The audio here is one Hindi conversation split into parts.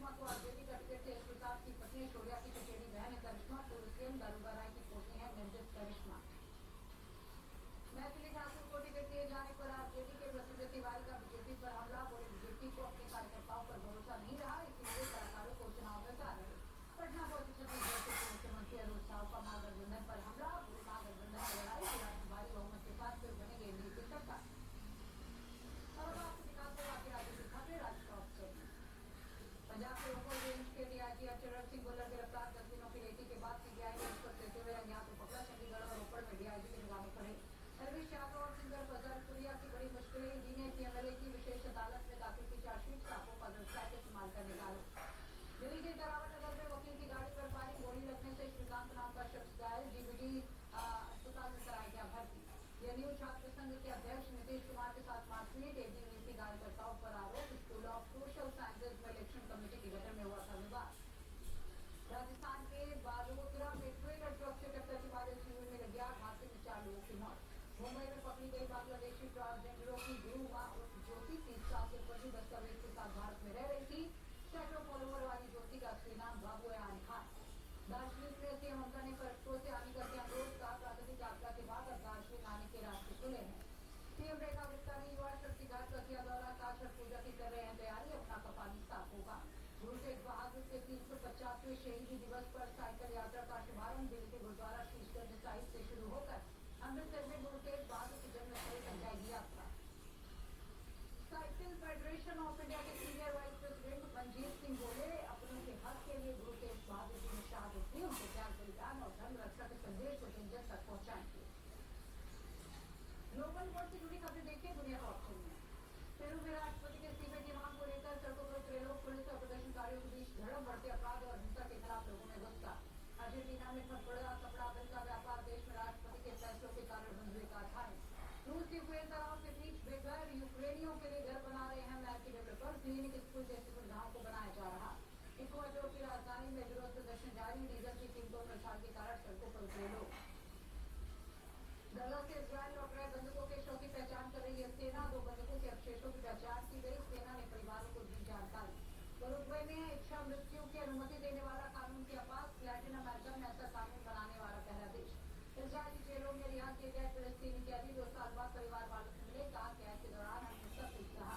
करिश्मा को आरजेडी का टिकट से प्रसाद की पत्नी शौर्या की चचेरी बहन है करिश्मा, पूर्व सीएम दारोगा राय की पोती है निर्जित करिश्मा। मैथिली ठाकुर को टिकट दिए जाने पर आरजेडी के वसुंधरा तिवारी का बीजेपी पर हमला, बोले बीजेपी को अपने कार्यकर्ताओं पर भरोसा नहीं रहा, इसीलिए कलाकारों को चुनाव लड़ा रहे। पटना पहुंचे छत्तीसगढ़ के मुख्यमंत्री अरुण साव का महागठबंधन पर हमला, पूरे महागठबंधन में लड़ाई, बिहार में भारी बहुमत के साथ फिर बनेगी एनडीए की सरकार। और आपको दिखाते हैं बाकी राज्यों की खबरें राज्य टॉप से। पंजाब के ऊपर रेंज के डीआईजी चरण सिंह भुल्लर गिरफ्तार, 10 दिनों की रेकी के बाद सीबीआई ने रिश्वत लेते हुए रंगे हाथों पकड़ा। चंडीगढ़ और रोपड़ में डीआईजी के निगाहों पड़े। रवीश यादव और सिंगर फजलपुरिया की बड़ी मुश्किलें, डी ने पीएमएलए की विशेष अदालत में दाखिल की चार्जशीट, साफों का वेबसाइट इस्तेमाल करने का आरोप। दिल्ली के करावट नगर में वकील की गाड़ी पर फायरिंग, गोली लगने से श्रीकांत नाम का शख्स घायल, जीबीडी अस्पताल में कराया गया भर्ती। जेएनयू छात्र संघ के अध्यक्ष नीतीश कुमार के साथ मारपीट, एबीवीपी कार्यकर्ताओं पर आरोप। स्कूल ऑफ सोशल साइंसेज में इलेक्शन कमेटी के गठन में हुआ था विवाद। राजस्थान के बालोतरा में ट्रेलर ट्रक से टक्कर के बाद एसयूवी में लग गया, हादसे में 4 लोगों की मौत। मुंबई में पकड़ी गई बांग्लादेशी ट्रांसजेंडरों की गुरु मां ज्योति 30 साल से फर्जी दस्तावेज के साथ भारत में रह रही थी। सैकड़ों फॉलोवर वाली ज्योति का असली नाम बाबू आन खान। दार्जिलिंग में सीएम ममता ने पर्यटकों से आने करके अनुरोध का, प्राकृतिक आपदा के बाद अब दार्जिलिंग आने के रास्ते खुले हैं। सीएम रेखा गुप्ता ने युवा शक्ति घाट का किया दौरा, का छठ पूजा की कर रहे हैं तैयारी, अपना का पानी साफ होगा। गुरु तेग बहादुर के 350वें शहीदी दिवस पर साइकिल यात्रा का शुभारंभ दिल्ली के गुरुद्वारा शीशगंज साहिब से शुरू होकर अमृतसर में गुरु तेग बहादुर की जन्मस्थली तक जाएगी यात्रा। साइकिल फेडरेशन ऑफ इंडिया के senior vice president Manjeet Singh बोले, अपनों के हक के लिए गुरु तेग बहादुर जी ने शहादत दी, उनके त्याग बलिदान और धर्म रक्षा के संदेश को जन जन तक पहुंचाएंगे। ग्लोबल वॉर से जुड़ी खबरें देखिए दुनिया का ऑप्शन में। पेरू में राष्ट्रपति के इस्तीफे की मांग को लेकर सड़कों पर उतरे लोग, पुलिस और प्रदर्शनकारियों के बीच झड़प, बढ़ते अपराध और हिंसा के खिलाफ लोगों में गुस्सा। अर्जेंटीना में कपड़ा बिल का व्यापार, देश में राष्ट्रपति के फैसलों के कारण बंद हुए कारखाने। रूस के यूक्रेन तनाव के बीच बेघर यूक्रेनियों के लिए घर बना रहे हैं अमेरिकी डेवलपर, क्लिनिक स्कूल जैसी सुविधाओं को बनाया जा रहा। इक्वाडोर की राजधानी में विरोध प्रदर्शन जारी, डीजल की कीमतों में उछाल के कारण सड़कों पर उतरे लोग। गाजा से इजरायल लौट रहे बंधकों के शव की पहचान कर रही है सेना, 2 बंधकों के अवशेषों की पहचान की गई, सेना ने परिवारों को दी जानकारी। उरुग्वे में इच्छा मृत्यु की अनुमति देने वाला कानून किया पास, लैटिन अमेरिका में ऐसा कानून बनाने वाला पहला देश। इजरायली जेलों में रिहा किए गए फिलिस्तीनी कैदी 2 साल बाद परिवार वालों से मिले, कहा कैद के दौरान हमने सब कुछ कहा।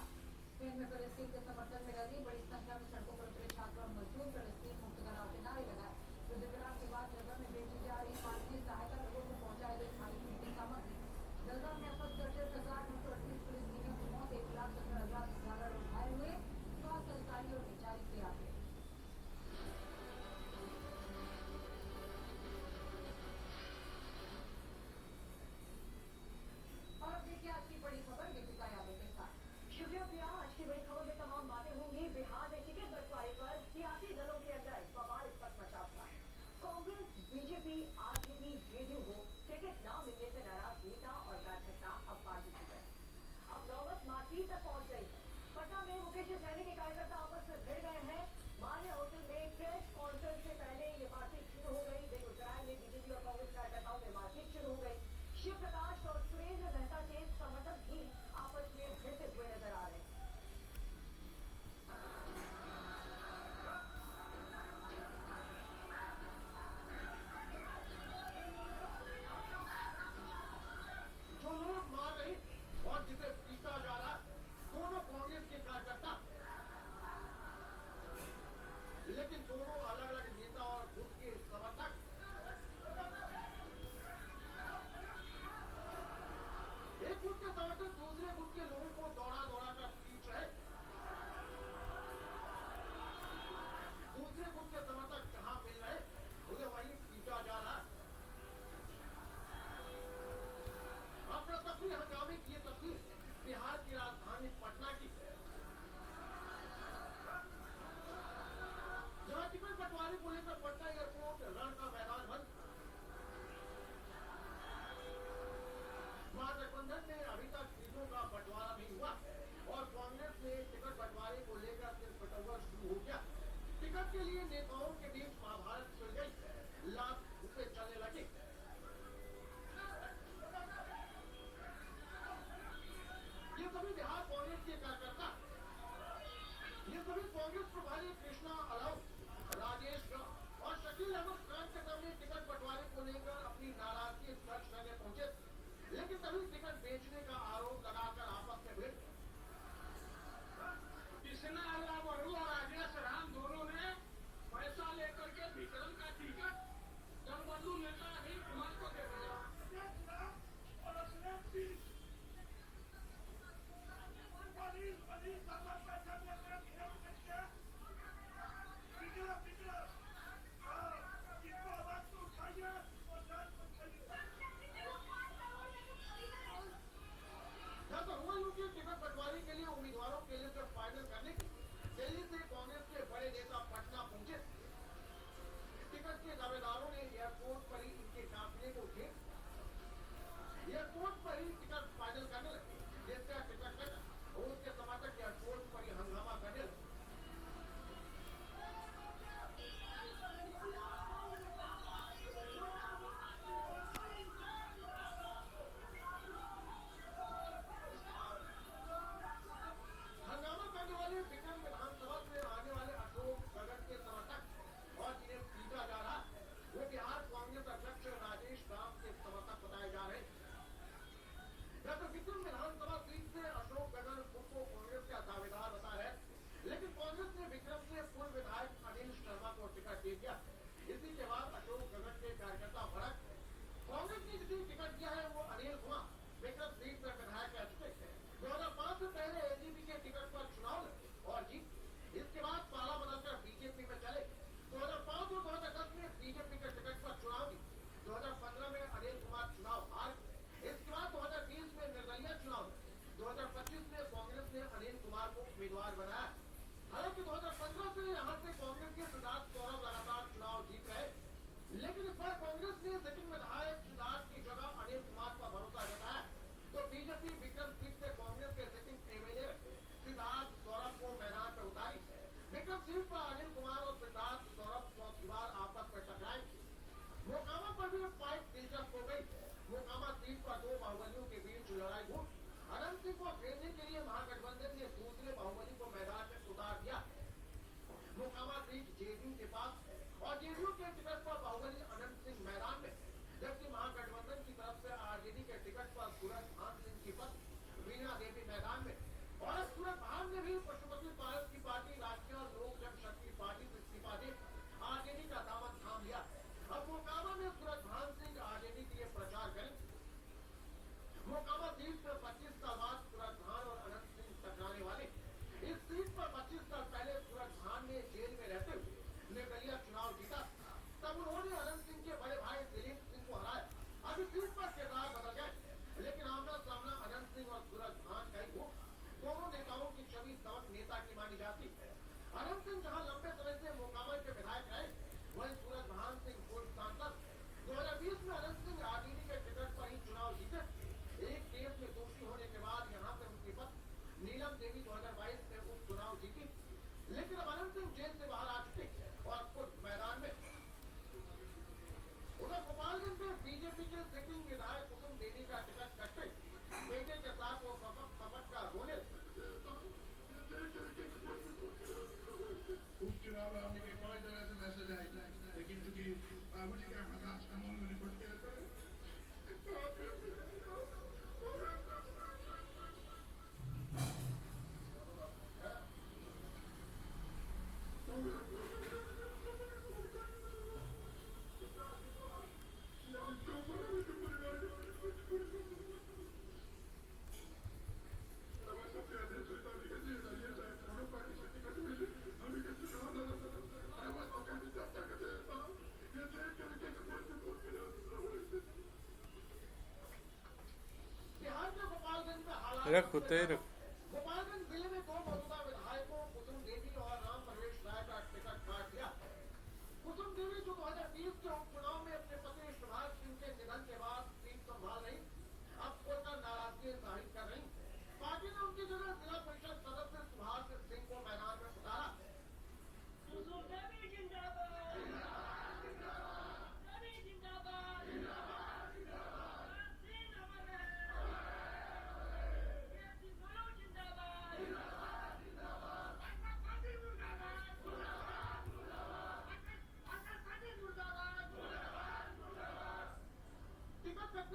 स्पेन में फिलिस्तीन के समर्थन में रैली, बड़ी संख्या में सड़कों पर उतरे छात्र और मजदूर, फिलिस्तीन मुक्त कराओ के नारे लगाए। युद्ध विराम के बाद गाजा में बेची जा रही मानवीय सहायता लोगों को पहुंचाई गई खाने पीने की सामग्री। गाजा में अब तक 63,938 फिलिस्तीनियों की मौत, 1,17,000 से ज्यादा लोग घायल हुए, स्वास्थ्य अधिकारियों ने जारी किया है। और अब देखिए आज की बड़ी खबर दीपिका यादव के साथ। शुक्रिया। आज की बड़ी खबर में तमाम बातें होंगी। बिहार में टिकट बंटवारे पर सियासी दलों के अंदर बवाल इस वक्त मचा हुआ है। कांग्रेस, बीजेपी, आरजेडी, जेडीयू को टिकट न मिलने से नाराज नेता और कार्यकर्ता अब पार्टी से गए। अब नौबत मारपीट तक पहुंच गई है। पटना में मुकेश सहनी के कार्यकर्ता आपस में भिड़ गए हैं। मारिया होटल में प्रेस कॉन्फ्रेंस से पहले ये मारपीट शुरू हो गई। बेगूसराय में बीजेपी और कांग्रेस कार्यकर्ताओं में मारपीट शुरू हो गई। शिव प्रकाश और सुरेंद्र मेहता के समर्थक भी आपस में भिड़ते हुए नजर आ रहे हैं। जो लोग मार रहे और जिसे पीटा जा रहा, दोनों कांग्रेस के कार्यकर्ता, लेकिन दोनों अलग अलग नेता और गुट के समर्थक। एक गुट के समर्थक दूसरे गुट के लोगों को दौड़ा दौड़ा कर पीट रहे, दूसरे गुट के समर्थक जहां मिल रहे उन्हें वहीं पीटा जा रहा। अपना तस्वीर हंगामे की ये तस्वीर बिहार की राजधानी पटना की, जहां टिकट बंटवारे को लेकर पटना एयरपोर्ट रण का मैदान बंद। महागठबंधन में अभी तक सीटों का बंटवारा नहीं हुआ और कांग्रेस में टिकट बंटवारे को लेकर सिर्फ बटवारा शुरू हो गया। टिकट के लिए नेताओं के बीच महाभारत छिड़ गई, लाख रुपए चलने लगे। ये सभी बिहार कांग्रेस के कार्यकर्ता, ये सभी कांग्रेस सुभाष कृष्णा अलाउ, राजेश राव और शकील अहमद खान के सामने टिकट बंटवारे को लेकर अपनी नाराजगी दर्ज करने पहुंचे, लेकिन तभी टिकट बेचने का आरोप लगाकर आपस में भिड़ गए। कृष्णा अलाउ और राजेश राम दोनों ने पैसा लेकर के विक्रम का टिकट दलबदलू नेता अनिल कुमार को दे दिया और उसने टिकट बंटवारे के लिए उम्मीदवारों के लिए फाइनल करने के दिल्ली से कांग्रेस के बड़े नेता पटना पहुंचे। टिकट के दावेदारों ने एयरपोर्ट पर ही इनके काफिले को घेर, एयरपोर्ट पर ही टिकट फाइनल करने लगे, जिसका टिकट कटा और उसके समर्थक एयरपोर्ट पर ही हंगामा करने लगे। हंगामा करने वाले विक्रम विधानसभा से आने वाले अशोक गगन के समर्थक और जिन्हें पीटा जा रहा है वो बिहार कांग्रेस अध्यक्ष राजेश राम के समर्थक बताए जा रहे हैं। डॉक्टर विक्रम विधानसभा सीट से अशोक गगन खुद को कांग्रेस का दावेदार बता रहे, लेकिन कांग्रेस ने विक्रम से पूर्व विधायक अनिल शर्मा को टिकट दे दिया। इसी के बाद अशोक गगन के कार्यकर्ता भड़क, कांग्रेस ने जिसे टिकट दिया है वो अनिल कुमार विक्रम सीट पर विधायक रह चुके थे। 2005 से पहले एजीपी के टिकट पर चुनाव लड़े और जीत। इसके बाद पाला बदलकर बीजेपी में चले। 2005 और 2010 में बीजेपी के टिकट पर चुनाव जीते। 2015 में अनिल कुमार चुनाव हार गए। इसके बाद 2020 में निर्दलीय चुनाव लड़े। 2025 में कांग्रेस ने अनिल कुमार को उम्मीदवार बनाया। हालांकि 2015 से यहाँ से कांग्रेस के सिद्धार्थ सौरभ लगातार चुनाव जीत रहे, लेकिन इस बार कांग्रेस ने सिटिंग विधायक सिद्धार्थ की जगह अनिल कुमार का भरोसा जताया, तो बीजेपी विक्रम सीट से कांग्रेस के सिटिंग एमएलए सिद्धार्थ सौरभ को मैदान पर उतारी। विक्रम सीट पर अनिल कुमार और सिद्धार्थ सौरभ चौथी बार आपस में टकराएंगे। मोकामा पर भी फाइट दिलचस्प हो गई। मोकामा सीट पर दो बाहुबलियों के बीच लड़ाई हुई। अनंत सिंह को घेरने के लिए महागठबंधन ने दूसरे बाहुबली को मैदान में उतार दिया। मोकामा सीट जेडीयू के पास है और जेडीयू के टिकट पर बाहुबली अनंत सिंह मैदान में, जबकि महागठबंधन की तरफ से आरजेडी के टिकट पर सूरज भान सिंह की पत्नी वीणा देवी मैदान में। और सूरज भान ने भी पशुपति पारस की पार्टी राष्ट्रीय लोक जनशक्ति पार्टी से इस्तीफा दे आरजेडी का दामन थाम लिया। अब मोकामा में सूरज भान सिंह आरजेडी के लिए प्रचार करेंगे। मोकामा सीट पर 25 साल बाद सूरज भान और अनंत सिंह टकराने वाले। इस सीट पर 25 साल पहले सूरज भान ने जेल में रहते हुए निर्दलीय चुनाव जीता, तब उन्होंने अनंत सिंह के बड़े भाई दिलीप सिंह को हराया। अब इस सीट पर किरदार बदल गए, लेकिन आमना सामना अनंत सिंह और सूरज भान का ही हो। दोनों नेताओं की छवि सबक नेता की मानी जाती है। अनंत सिंह जहां लंबे समय से मोकामा के विधायक रहे, वहीं सूरज भान सिंह पूर्व सांसद। 2020 में अनंत सिंह आरजेडी के टिकट पर ही चुनाव जीते। एक केस में दोषी होने के बाद यहाँ से उनकी पत्नी नीलम देवी 2022 में उपचुनाव जीती, लेकिन अब अनंत सिंह जेल से बाहर आ चुके और खुद मैदान में। उधर गोपालगंज में बीजेपी के सिटिंग विधायक कुसुम देवी का टिकट कटते बेटे के साथ वो कपट का रोने। उपचुनाव में हमने 5 जगह से मैसेज आए, लेकिन चूंकि बाबूजी का प्रकाश कमल में निपट गए बिहार के गोपालगंज में हालात गोपालगंज जिले में दो मौजूदा विधायकों कुसुम देवी और राम प्रवेश राय का टिकट काट दिया। कुसुम देवी जो 2020 के उपचुनाव में अपने पति सुभाष सिंह के निधन के बाद सीट संभाल रही, अब खुलकर नाराजगी जाहिर कर रही। पार्टी ने उनकी जगह जिला परिषद सदस्य सुभाष सिंह को मैदान में उतारा।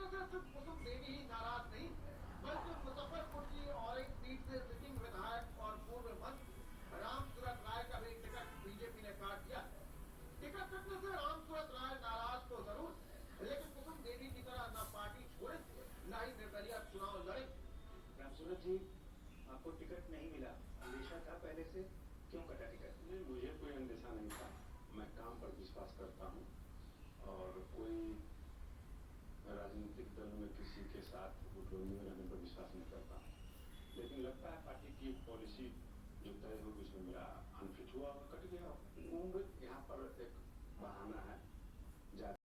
कटने से सिर्फ कुसुम देवी ही नाराज नहीं, बल्कि मुजफ्फरपुर की और एक सीट से सिटिंग विधायक और पूर्व मंत्री रामसूरत राय का भी टिकट बीजेपी ने काट दिया। टिकट कटने से रामसूरत राय नाराज तो जरूर, लेकिन कुसुम देवी की तरह न पार्टी छोड़ेंगे न ही निर्दलीय चुनाव लड़ेंगे। रामसूरत जी, आपको टिकट नहीं मिला, अंदेशा था पहले से, क्यों कटा टिकट? नहीं, मुझे कोई अंदेशा नहीं था। मैं काम पर विश्वास करता हूँ और कोई राजनीतिक दल में किसी के साथ गुटबंदी में रहने पर विश्वास नहीं करता। लेकिन लगता है पार्टी की पॉलिसी जो तय होगी उसमें मेरा अनफिट हुआ और कट गया। उम्र यहाँ पर एक बहाना है।